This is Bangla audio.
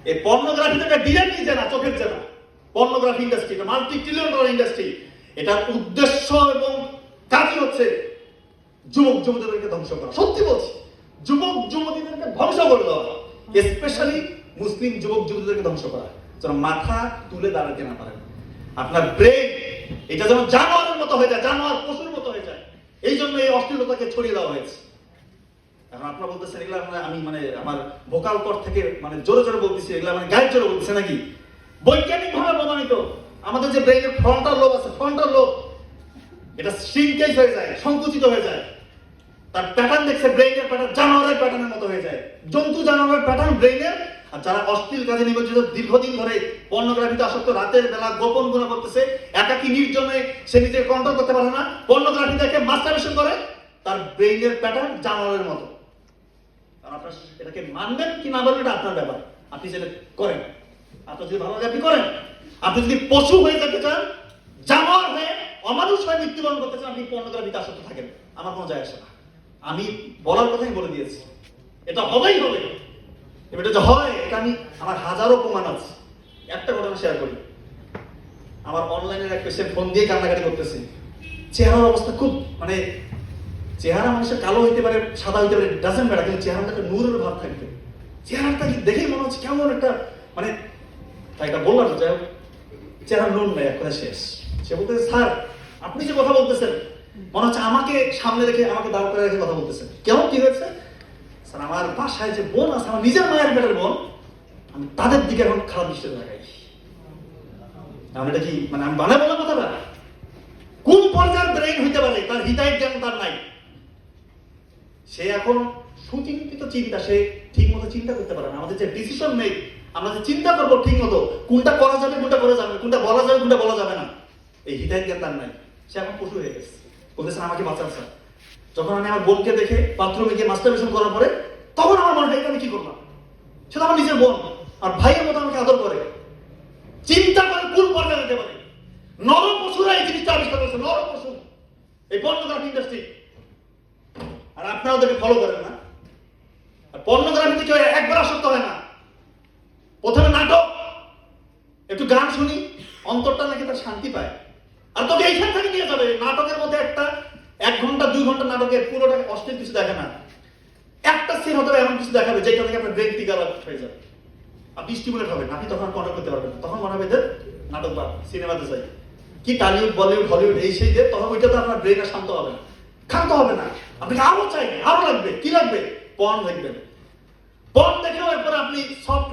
এই পর্নোগ্রাফি থেকে ডিরেক্টলি জানা, চোখের জানা। পর্নোগ্রাফি ইন্ডাস্ট্রি এটা মাল্টি ট্রিলিয়ন ডলার ইন্ডাস্ট্রি। এটার উদ্দেশ্য এবং কাজই হচ্ছে যুবক যুবতীদেরকে ধ্বংস করা। সত্যি বলছি, যুবক যুবতীদেরকে ধ্বংস করে দেওয়া, স্পেশালি মুসলিম যুবক যুবতীদেরকে ধ্বংস করা, যেন মাথা তুলে দাঁড়াতে না পারেন। আপনার ব্রেন এটা যেন জানোয়ারের মতো হয়ে যায়, জানোয়ার পশুর মতো হয়ে যায়। এই জন্য এই অশ্লীলতাকে ছড়িয়ে দেওয়া হয়েছে। এখন আপনারা বলতেছেন এগুলা আমি আমার ভোকাল কর থেকে জোরে জোরে বলতেছি, এগুলা গায়ের জোরে বলতেছে নাকি? বৈজ্ঞানিক ভাবে প্রমাণিত আমাদের যে ব্রেইনের ফ্রন্টাল লোব আছে, ফ্রন্টাল লোব এটা শ্রিঙ্কেজ হয়ে যায়, সংকুচিত হয়ে যায়। তার প্যাটার্ন দেখছে ব্রেইনের প্যাটার্ন জানোয়ারের প্যাটার্নের মতো হয়ে যায়, জন্তু জানোয়ারের প্যাটার্ন ব্রেইনের। আর যারা অশ্লীল কাজে নিমজ্জিত, দীর্ঘদিন ধরে পর্নোগ্রাফিতে আসক্ত, রাতের বেলা গোপন গুণা করতেছে, একাকী নির্জনে সে নিজেকে কন্ট্রোল করতে পারে না, পর্নোগ্রাফি দেখে মাস্টারবেশন করে, তার ব্রেইনের প্যাটার্ন জানোয়ারের মতো। আপনার এটাকে মানবেন কি না বলবেন এটা আপনার ব্যাপার, আপনি যেটা করেন। আপনার যদি ভালো লাগে আপনি করেন। আপনি যদি পশু হয়ে যেতে চান, জানোয়ার হয়ে, অমানুষ হয়ে মৃত্যুবরণ করতে চান, আপনি পর্নোগ্রাফিতে আসক্ত থাকেন, আমার কোনো যায় আসে না। আমি বলার কথাই বলে দিয়েছি, এটা হবেই হবে। এটা যে হয় এটা আমার হাজারো প্রমাণ আছে। একটা ঘটনা শেয়ার করি। আমার অনলাইনের এক পেশেন্ট ফোন দিয়ে কান্নাকাটি করতেছে। চেহারার অবস্থা খুব চেহারা মানুষের কালো হইতে পারে, সাদা হইতে পারে, ডাজেন্ট ম্যাটার, কিন্তু চেহারাটা একটা নূরের ভাব থাকবে। চেহারাটা দেখেই মনে হচ্ছে কেমন একটা এটা বললাম যাই হোক, চেহারা নুন নেই, এক কথা শেষ। সে বলতেছে, স্যার আপনি যে কথা বলতেছেন মনে হচ্ছে আমাকে সামনে রেখে, আমাকে দাঁড় করে রেখে কথা বলতেছেন। কেমন কি হয়েছে? স্যার আমার বাসায় যে বোন আছে, আমার নিজের মায়ের পেটের বোন, আমি তাদের দিকে এখন খারাপ দৃষ্টিতে তাকাই। এটা কি আমি বানায় বলার কথাটা? কোন পর্যায়ের ব্রেইন হইতে পারে তার হিতাহিত জ্ঞান তার নাই। সে এখন সুচিন্তিত চিন্তা, সে ঠিক মতো চিন্তা করতে পারে না। আমাদের যে ডিসিশন মেক, আমরা যে চিন্তা করবো ঠিক মতো, কোনটা করা যাবে কোনটা করা যাবে, কোনটা বলা যাবে কোনটা বলা যাবে না, এই হিতাহিত জ্ঞান তার নাই। সে এখন পশু হয়ে গেছে। বলতেছেন আমাকে বাঁচান স্যার। যখন আমি আমার বোনকে দেখে বাথরুমে গিয়ে মাস্টারবেশন করার পরে, তখন আমার মনে হয় আমি কি করলাম। সেটা আমার নিজের বোন আর ভাইয়ের মতো আমাকে আদর করে। চিন্তা করে কোন পর্যায়ে যেতে পারে। নর পশুরা এই জিনিসটা আবিষ্কার করেছে, নর পশু, এই পর্নোগ্রাফি ইন্ডাস্ট্রি। আর আপনারা ওদেরকে ফলো করেন না। আর পর্নোগ্রাফিতে কেউ একবার আসক্ত হয় না। প্রথমে নাটক, একটু গান শুনি, অন্তরটা নাকি তার শান্তি পায়। আর তোকে এইখান থেকে নিয়ে যাবে নাটকের মধ্যে একটা 1 ঘন্টা 2 ঘন্টা নাটকের পুরোটা অশ্লীল কিছু দেখে না। একটা সিন হতে এমন কিছু দেখাবে যেটা থেকে আপনার ব্রেন টিকার হয়ে যাবে, আপনি স্টিমুলেট হবেন, আপনি তখন কন্ট্রোল করতে পারবেন না। তখন মনে হবে যে নাটক বা সিনেমাতে যাই, কি টলিউড বলিউড হলিউড এই সেই দিয়ে, তখন ওইটাতে আপনার ব্রেন আর শান্ত হবে না, ক্ষান্ত হবে না। আপনি আরো চাইবেন, আরো লাগবে, কি লাগবে? পর্ন দেখবেন। পর্ন দেখেও এরপরে আপনি সফট